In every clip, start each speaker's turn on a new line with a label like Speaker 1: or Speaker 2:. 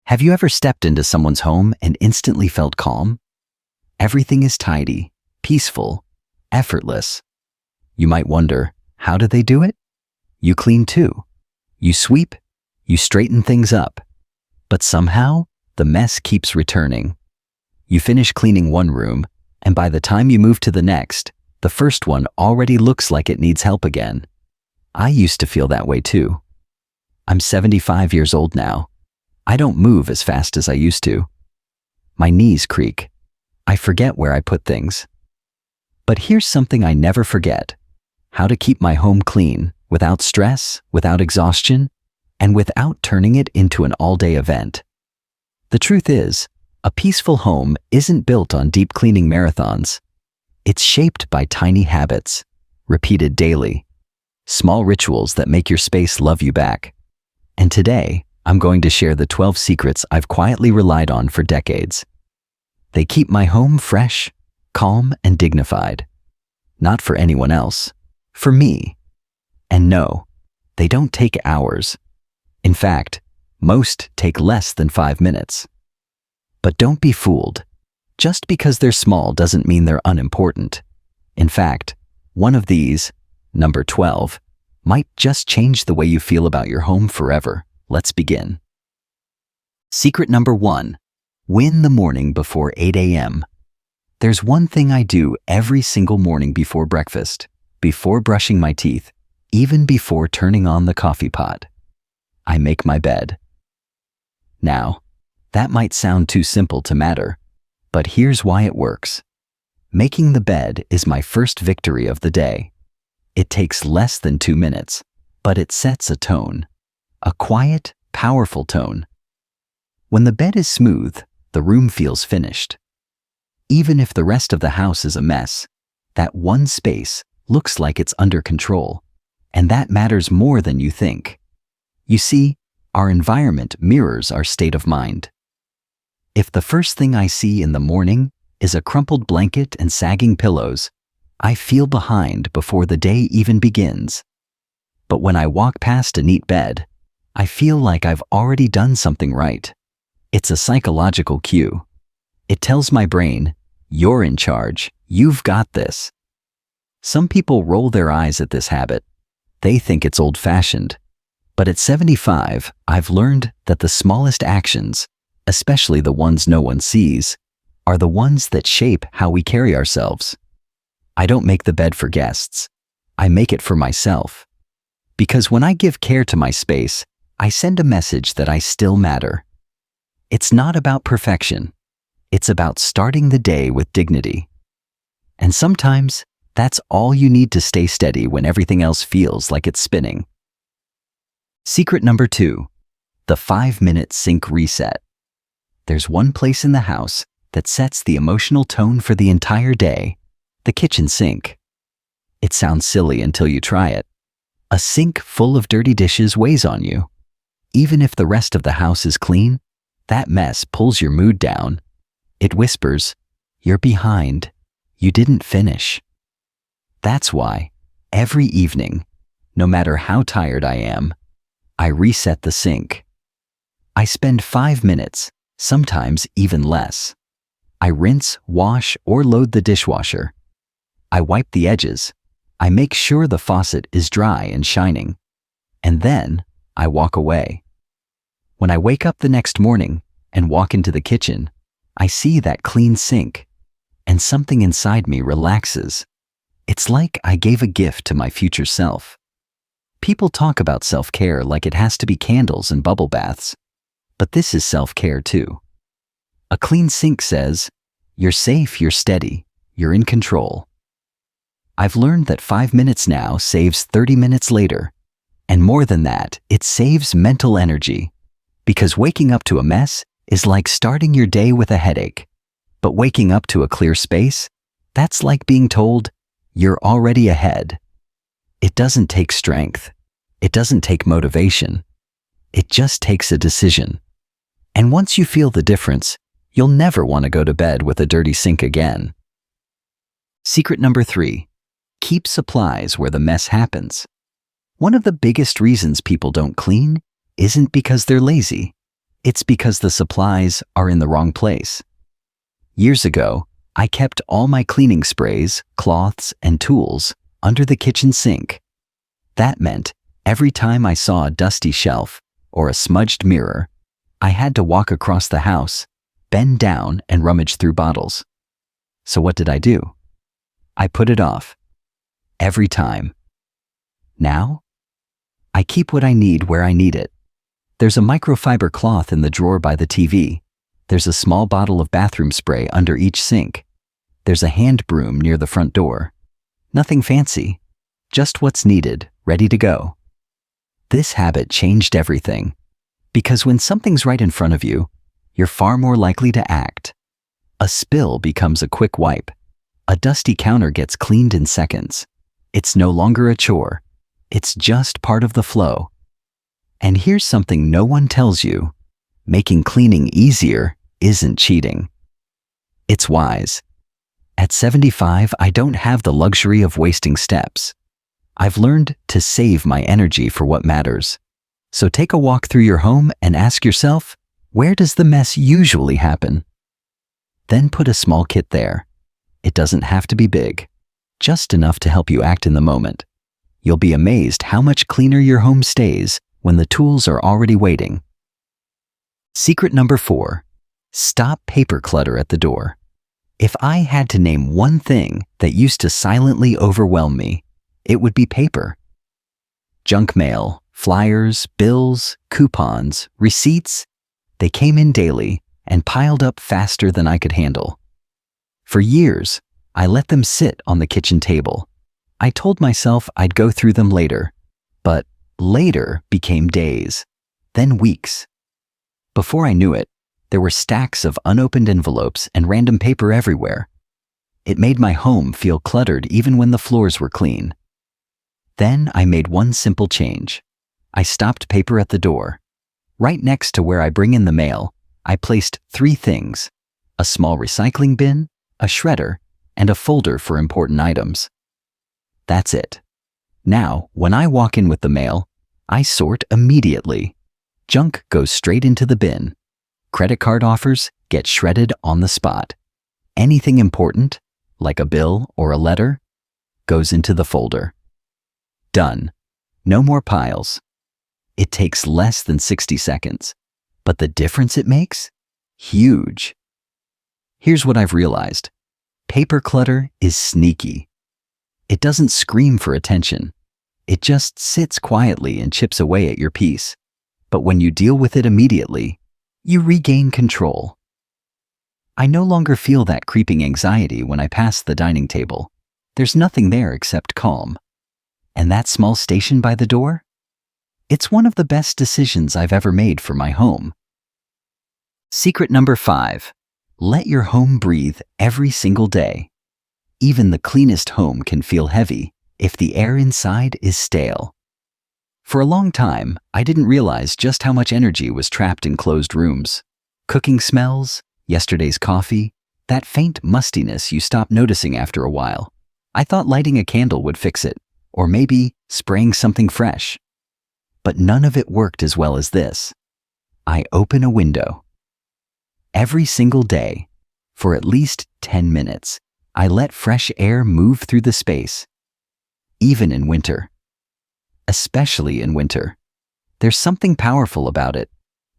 Speaker 1: Have you ever stepped into someone's home and instantly felt calm? Everything is tidy, peaceful, effortless. You might wonder, how do they do it? You clean too. You sweep, you straighten things up. But somehow, the mess keeps returning. You finish cleaning one room, and by the time you move to the next, the first one already looks like it needs help again. I used to feel that way too. I'm 75 years old now. I don't move as fast as I used to. My knees creak. I forget where I put things. But here's something I never forget: how to keep my home clean without stress, without exhaustion, and without turning it into an all-day event. The truth is, a peaceful home isn't built on deep cleaning marathons. It's shaped by tiny habits, repeated daily, small rituals that make your space love you back. And today, I'm going to share the 12 secrets I've quietly relied on for decades. They keep my home fresh, calm, and dignified. Not for anyone else, for me. And no, they don't take hours. In fact, most take less than 5 minutes. But don't be fooled. Just because they're small doesn't mean they're unimportant. In fact, one of these, number 12, might just change the way you feel about your home forever. Let's begin. Secret number 1. Win the morning before 8 a.m. There's one thing I do every single morning before breakfast, before brushing my teeth, even before turning on the coffee pot. I make my bed. Now, that might sound too simple to matter, but here's why it works. Making the bed is my first victory of the day. It takes less than 2 minutes, but it sets a tone. A quiet, powerful tone. When the bed is smooth, the room feels finished. Even if the rest of the house is a mess, that one space looks like it's under control, and that matters more than you think. You see, our environment mirrors our state of mind. If the first thing I see in the morning is a crumpled blanket and sagging pillows, I feel behind before the day even begins. But when I walk past a neat bed, I feel like I've already done something right. It's a psychological cue. It tells my brain, you're in charge, you've got this. Some people roll their eyes at this habit. They think it's old-fashioned. But at 75, I've learned that the smallest actions, especially the ones no one sees, are the ones that shape how we carry ourselves. I don't make the bed for guests. I make it for myself. Because when I give care to my space, I send a message that I still matter. It's not about perfection. It's about starting the day with dignity. And sometimes, that's all you need to stay steady when everything else feels like it's spinning. Secret number 2. The 5-minute sink reset. There's one place in the house that sets the emotional tone for the entire day: the kitchen sink. It sounds silly until you try it. A sink full of dirty dishes weighs on you. Even if the rest of the house is clean, that mess pulls your mood down. It whispers, "You're behind. You didn't finish." That's why, every evening, no matter how tired I am, I reset the sink. I spend 5 minutes, sometimes even less. I rinse, wash, or load the dishwasher. I wipe the edges. I make sure the faucet is dry and shining. And then, I walk away. When I wake up the next morning and walk into the kitchen, I see that clean sink, and something inside me relaxes. It's like I gave a gift to my future self. People talk about self-care like it has to be candles and bubble baths, but this is self-care too. A clean sink says, you're safe, you're steady, you're in control. I've learned that 5 minutes now saves 30 minutes later, and more than that, it saves mental energy. Because waking up to a mess is like starting your day with a headache. But waking up to a clear space, that's like being told, you're already ahead. It doesn't take strength. It doesn't take motivation. It just takes a decision. And once you feel the difference, you'll never want to go to bed with a dirty sink again. Secret number 3. Keep supplies where the mess happens. One of the biggest reasons people don't clean isn't because they're lazy. It's because the supplies are in the wrong place. Years ago, I kept all my cleaning sprays, cloths, and tools under the kitchen sink. That meant every time I saw a dusty shelf or a smudged mirror, I had to walk across the house, bend down, and rummage through bottles. So what did I do? I put it off. Every time. Now, I keep what I need where I need it. There's a microfiber cloth in the drawer by the TV. There's a small bottle of bathroom spray under each sink. There's a hand broom near the front door. Nothing fancy, just what's needed, ready to go. This habit changed everything, because when something's right in front of you, you're far more likely to act. A spill becomes a quick wipe. A dusty counter gets cleaned in seconds. It's no longer a chore. It's just part of the flow. And here's something no one tells you. Making cleaning easier isn't cheating. It's wise. At 75, I don't have the luxury of wasting steps. I've learned to save my energy for what matters. So take a walk through your home and ask yourself, where does the mess usually happen? Then put a small kit there. It doesn't have to be big, just enough to help you act in the moment. You'll be amazed how much cleaner your home stays when the tools are already waiting. Secret number 4, stop paper clutter at the door. If I had to name one thing that used to silently overwhelm me, it would be paper. Junk mail, flyers, bills, coupons, receipts, they came in daily and piled up faster than I could handle. For years, I let them sit on the kitchen table. I told myself I'd go through them later, but later became days, then weeks. Before I knew it, there were stacks of unopened envelopes and random paper everywhere. It made my home feel cluttered even when the floors were clean. Then I made one simple change. I stopped paper at the door. Right next to where I bring in the mail, I placed 3 things: a small recycling bin, a shredder, and a folder for important items. That's it. Now, when I walk in with the mail, I sort immediately. Junk goes straight into the bin. Credit card offers get shredded on the spot. Anything important, like a bill or a letter, goes into the folder. Done. No more piles. It takes less than 60 seconds, but the difference it makes? Huge. Here's what I've realized. Paper clutter is sneaky. It doesn't scream for attention. It just sits quietly and chips away at your peace. But when you deal with it immediately, you regain control. I no longer feel that creeping anxiety when I pass the dining table. There's nothing there except calm. And that small station by the door? It's one of the best decisions I've ever made for my home. Secret number 5. Let your home breathe every single day. Even the cleanest home can feel heavy if the air inside is stale. For a long time, I didn't realize just how much energy was trapped in closed rooms. Cooking smells, yesterday's coffee, that faint mustiness you stop noticing after a while. I thought lighting a candle would fix it, or maybe spraying something fresh. But none of it worked as well as this. I open a window. Every single day, for at least 10 minutes, I let fresh air move through the space. Even in winter. Especially in winter. There's something powerful about it.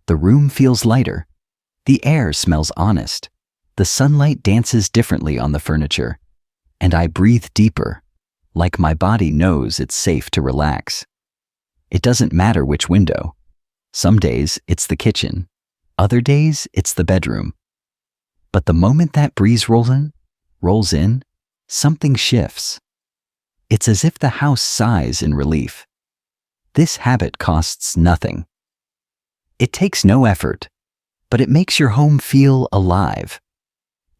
Speaker 1: The room feels lighter. The air smells honest. The sunlight dances differently on the furniture. And I breathe deeper, like my body knows it's safe to relax. It doesn't matter which window. Some days it's the kitchen. Other days it's the bedroom. But the moment that breeze rolls in, something shifts. It's as if the house sighs in relief. This habit costs nothing. It takes no effort, but it makes your home feel alive.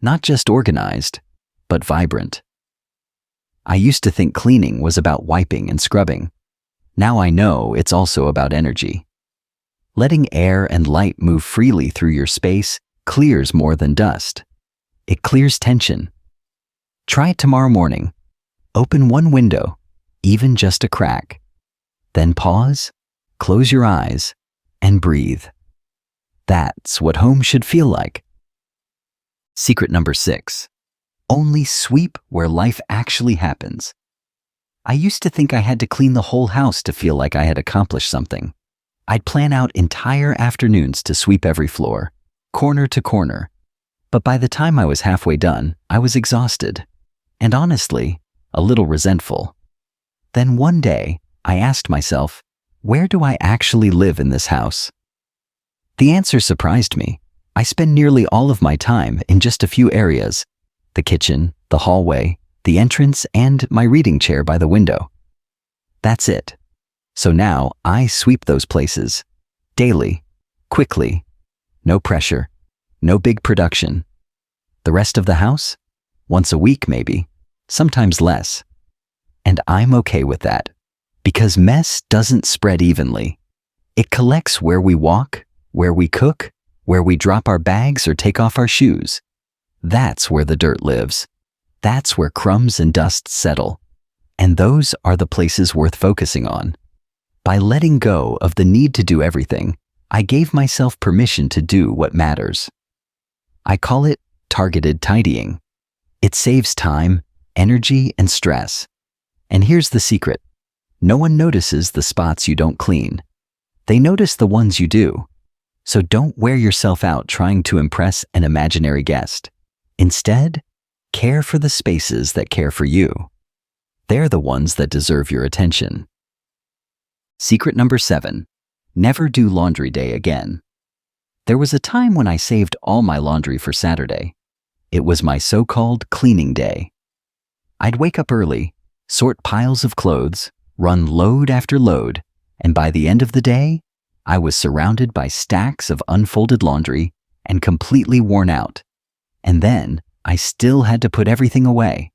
Speaker 1: Not just organized, but vibrant. I used to think cleaning was about wiping and scrubbing. Now I know it's also about energy. Letting air and light move freely through your space clears more than dust. It clears tension. Try it tomorrow morning. Open one window, even just a crack. Then pause, close your eyes, and breathe. That's what home should feel like. Secret number 6. Only sweep where life actually happens. I used to think I had to clean the whole house to feel like I had accomplished something. I'd plan out entire afternoons to sweep every floor, corner to corner. But by the time I was halfway done, I was exhausted. And honestly, a little resentful. Then one day, I asked myself, where do I actually live in this house? The answer surprised me. I spend nearly all of my time in just a few areas: the kitchen, the hallway, the entrance, and my reading chair by the window. That's it. So now I sweep those places. Daily. Quickly. No pressure. No big production. The rest of the house? Once a week maybe. Sometimes less. And I'm okay with that. Because mess doesn't spread evenly. It collects where we walk, where we cook, where we drop our bags or take off our shoes. That's where the dirt lives. That's where crumbs and dust settle. And those are the places worth focusing on. By letting go of the need to do everything, I gave myself permission to do what matters. I call it targeted tidying. It saves time, energy, and stress. And here's the secret. No one notices the spots you don't clean. They notice the ones you do. So don't wear yourself out trying to impress an imaginary guest. Instead, care for the spaces that care for you. They're the ones that deserve your attention. Secret number 7. Never do laundry day again. There was a time when I saved all my laundry for Saturday. It was my so-called cleaning day. I'd wake up early, sort piles of clothes, run load after load, and by the end of the day, I was surrounded by stacks of unfolded laundry and completely worn out. And then, I still had to put everything away.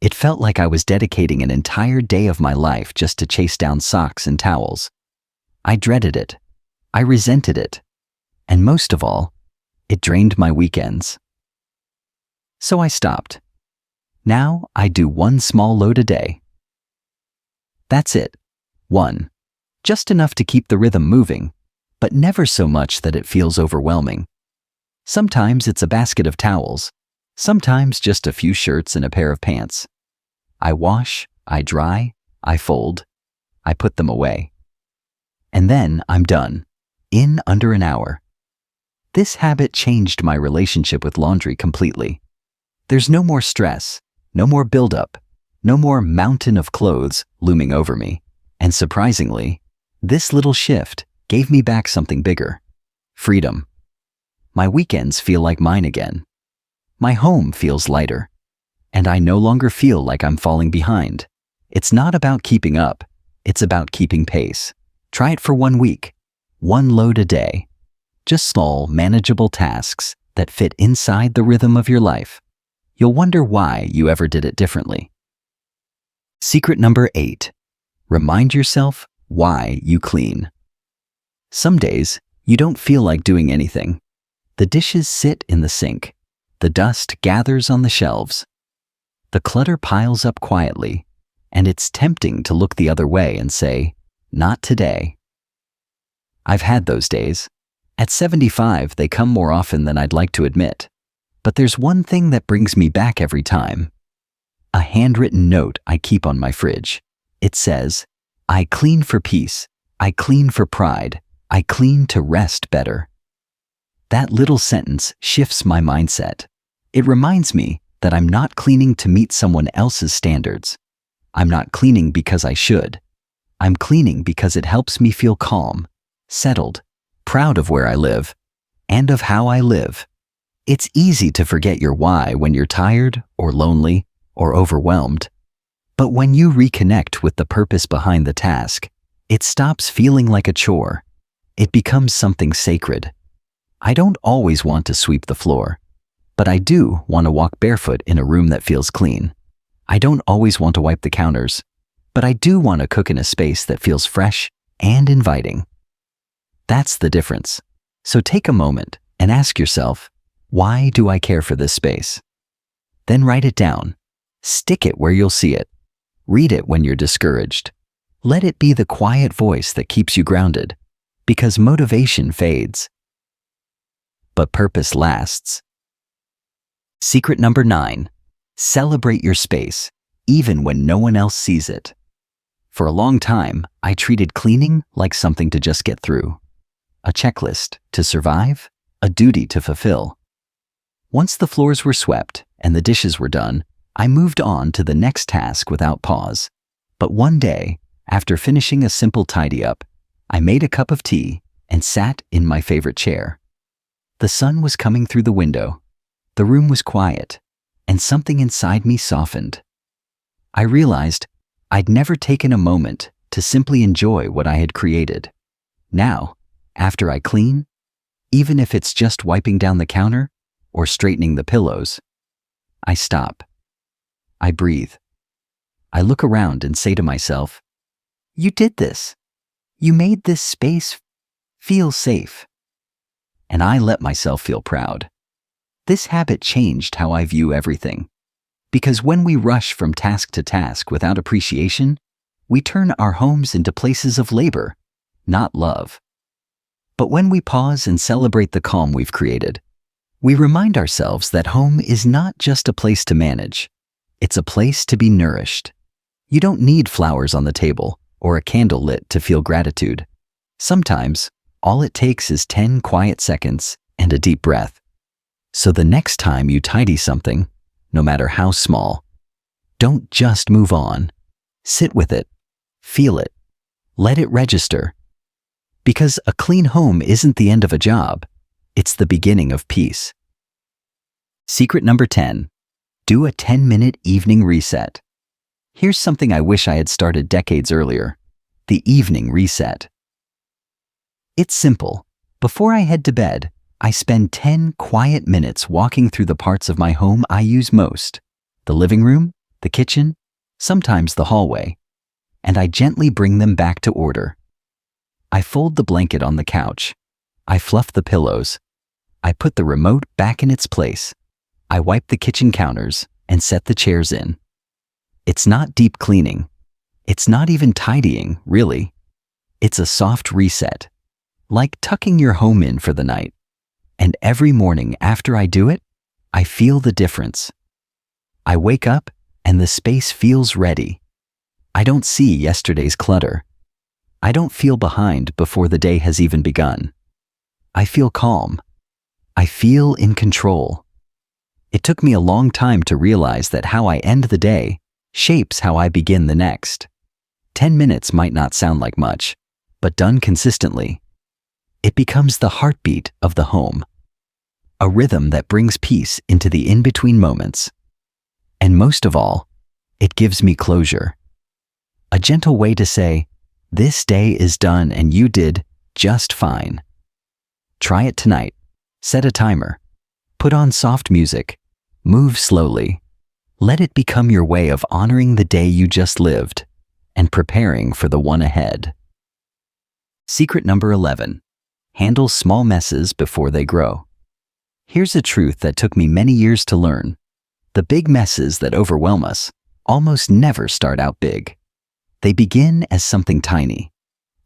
Speaker 1: It felt like I was dedicating an entire day of my life just to chase down socks and towels. I dreaded it. I resented it. And most of all, it drained my weekends. So I stopped. Now I do one small load a day. That's it. One. Just enough to keep the rhythm moving, but never so much that it feels overwhelming. Sometimes it's a basket of towels. Sometimes just a few shirts and a pair of pants. I wash, I dry, I fold, I put them away. And then I'm done, in under an hour. This habit changed my relationship with laundry completely. There's no more stress, no more buildup, no more mountain of clothes looming over me. And surprisingly, this little shift gave me back something bigger: freedom. My weekends feel like mine again. My home feels lighter. And I no longer feel like I'm falling behind. It's not about keeping up. It's about keeping pace. Try it for 1 week. 1 load a day. Just small, manageable tasks that fit inside the rhythm of your life. You'll wonder why you ever did it differently. Secret number 8. Remind yourself why you clean. Some days, you don't feel like doing anything. The dishes sit in the sink. The dust gathers on the shelves. The clutter piles up quietly, and it's tempting to look the other way and say, "Not today." I've had those days. At 75, they come more often than I'd like to admit. But there's one thing that brings me back every time. A handwritten note I keep on my fridge. It says, "I clean for peace. I clean for pride. I clean to rest better." That little sentence shifts my mindset. It reminds me that I'm not cleaning to meet someone else's standards. I'm not cleaning because I should. I'm cleaning because it helps me feel calm, settled, proud of where I live, and of how I live. It's easy to forget your why when you're tired or lonely or overwhelmed. But when you reconnect with the purpose behind the task, it stops feeling like a chore. It becomes something sacred. I don't always want to sweep the floor, but I do want to walk barefoot in a room that feels clean. I don't always want to wipe the counters, but I do want to cook in a space that feels fresh and inviting. That's the difference. So take a moment and ask yourself, why do I care for this space? Then write it down. Stick it where you'll see it. Read it when you're discouraged. Let it be the quiet voice that keeps you grounded, because motivation fades. but purpose lasts. Secret number 9. Celebrate your space, even when no one else sees it. For a long time, I treated cleaning like something to just get through. A checklist to survive, a duty to fulfill. Once the floors were swept and the dishes were done, I moved on to the next task without pause. But one day, after finishing a simple tidy-up, I made a cup of tea and sat in my favorite chair. The sun was coming through the window. The room was quiet, and something inside me softened. I realized I'd never taken a moment to simply enjoy what I had created. Now, after I clean, even if it's just wiping down the counter or straightening the pillows, I stop. I breathe. I look around and say to myself, "You did this. You made this space feel safe." And I let myself feel proud. This habit changed how I view everything. Because when we rush from task to task without appreciation, we turn our homes into places of labor, not love. But when we pause and celebrate the calm we've created, we remind ourselves that home is not just a place to manage. It's a place to be nourished. You don't need flowers on the table or a candle lit to feel gratitude. Sometimes, all it takes is 10 quiet seconds and a deep breath. So the next time you tidy something, no matter how small, don't just move on. Sit with it. Feel it. Let it register. Because a clean home isn't the end of a job. It's the beginning of peace. Secret number 10. Do a 10-minute evening reset. Here's something I wish I had started decades earlier. The evening reset. It's simple. Before I head to bed, I spend 10 quiet minutes walking through the parts of my home I use most. The living room, the kitchen, sometimes the hallway. And I gently bring them back to order. I fold the blanket on the couch. I fluff the pillows. I put the remote back in its place. I wipe the kitchen counters and set the chairs in. It's not deep cleaning. It's not even tidying, really. It's a soft reset, like tucking your home in for the night. And every morning after I do it, I feel the difference. I wake up and the space feels ready. I don't see yesterday's clutter. I don't feel behind before the day has even begun. I feel calm. I feel in control. It took me a long time to realize that how I end the day shapes how I begin the next. 10 minutes might not sound like much, but done consistently, it becomes the heartbeat of the home. A rhythm that brings peace into the in-between moments. And most of all, it gives me closure. A gentle way to say, this day is done and you did just fine. Try it tonight. Set a timer. Put on soft music. Move slowly. Let it become your way of honoring the day you just lived and preparing for the one ahead. Secret number 11. Handle small messes before they grow. Here's a truth that took me many years to learn. The big messes that overwhelm us almost never start out big. They begin as something tiny.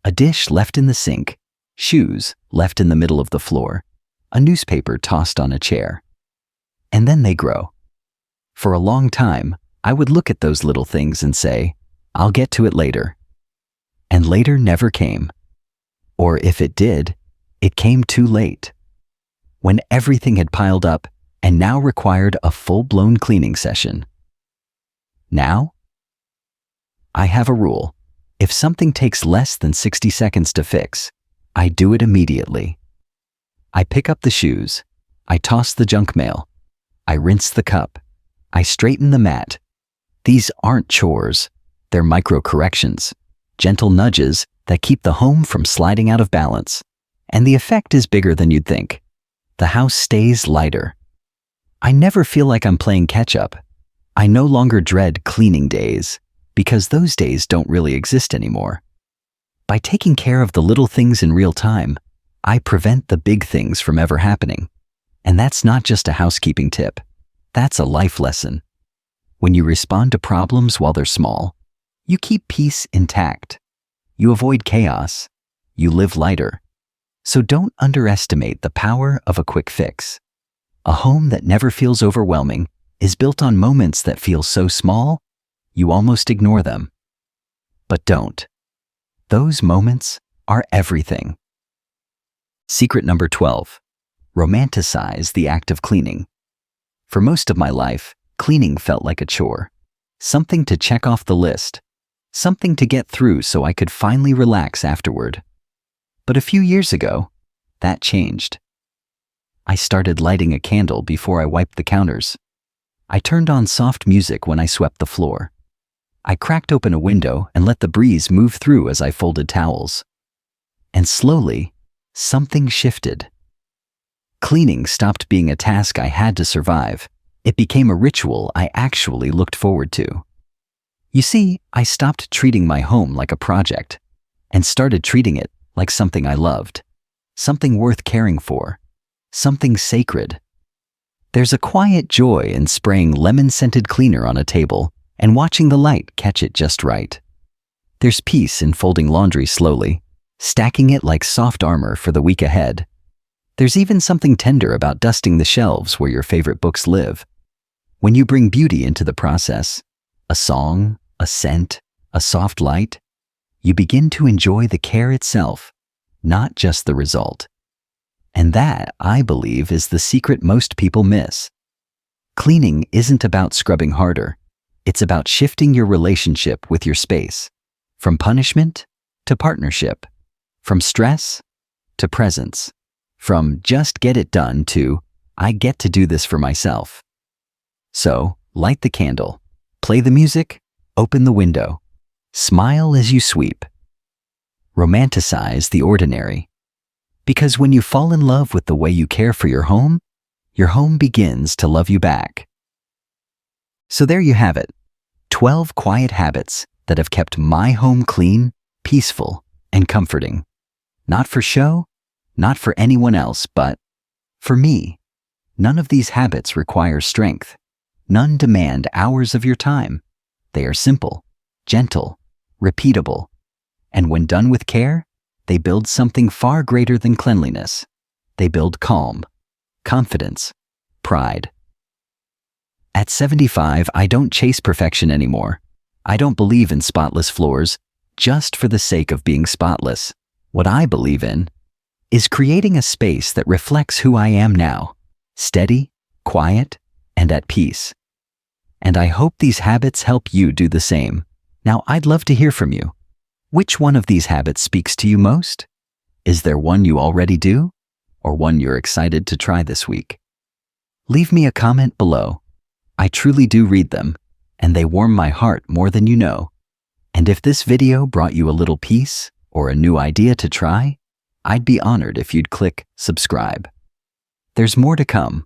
Speaker 1: A dish left in the sink, shoes left in the middle of the floor, a newspaper tossed on a chair. And then they grow. For a long time, I would look at those little things and say, I'll get to it later. And later never came. Or if it did, it came too late. When everything had piled up and now required a full-blown cleaning session. Now, I have a rule. If something takes less than 60 seconds to fix, I do it immediately. I pick up the shoes. I toss the junk mail. I rinse the cup. I straighten the mat. These aren't chores. They're micro-corrections, gentle nudges that keep the home from sliding out of balance. And the effect is bigger than you'd think. The house stays lighter. I never feel like I'm playing catch-up. I no longer dread cleaning days, because those days don't really exist anymore. By taking care of the little things in real time, I prevent the big things from ever happening. And that's not just a housekeeping tip. That's a life lesson. When you respond to problems while they're small, you keep peace intact. You avoid chaos. You live lighter. So don't underestimate the power of a quick fix. A home that never feels overwhelming is built on moments that feel so small, you almost ignore them. But don't. Those moments are everything. Secret number 12. Romanticize the act of cleaning. For most of my life, cleaning felt like a chore. Something to check off the list. Something to get through so I could finally relax afterward. But a few years ago, that changed. I started lighting a candle before I wiped the counters. I turned on soft music when I swept the floor. I cracked open a window and let the breeze move through as I folded towels. And slowly, something shifted. Cleaning stopped being a task I had to survive. It became a ritual I actually looked forward to. You see, I stopped treating my home like a project and started treating it like something I loved, something worth caring for, something sacred. There's a quiet joy in spraying lemon-scented cleaner on a table and watching the light catch it just right. There's peace in folding laundry slowly, stacking it like soft armor for the week ahead. There's even something tender about dusting the shelves where your favorite books live. When you bring beauty into the process, a song, a scent, a soft light, you begin to enjoy the care itself, not just the result. And that, I believe, is the secret most people miss. Cleaning isn't about scrubbing harder. It's about shifting your relationship with your space, from punishment to partnership, from stress to presence, from just get it done to I get to do this for myself. So, light the candle, play the music, open the window, smile as you sweep. Romanticize the ordinary. Because when you fall in love with the way you care for your home begins to love you back. So there you have it, 12 quiet habits that have kept my home clean, peaceful, and comforting. Not for show, not for anyone else, but for me. None of these habits require strength. None demand hours of your time. They are simple, gentle, repeatable, and when done with care, they build something far greater than cleanliness. They build calm, confidence, pride. At 75, I don't chase perfection anymore. I don't believe in spotless floors just for the sake of being spotless. What I believe in is creating a space that reflects who I am now, steady, quiet, and at peace. And I hope these habits help you do the same. Now, I'd love to hear from you. Which one of these habits speaks to you most? Is there one you already do, or one you're excited to try this week? Leave me a comment below. I truly do read them, and they warm my heart more than you know. And if this video brought you a little peace or a new idea to try, I'd be honored if you'd click subscribe. There's more to come,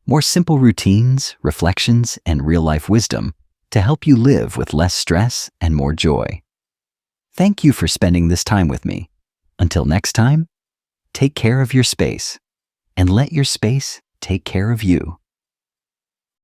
Speaker 1: more simple routines, reflections, and real-life wisdom to help you live with less stress and more joy. Thank you for spending this time with me. Until next time, take care of your space, and let your space take care of you.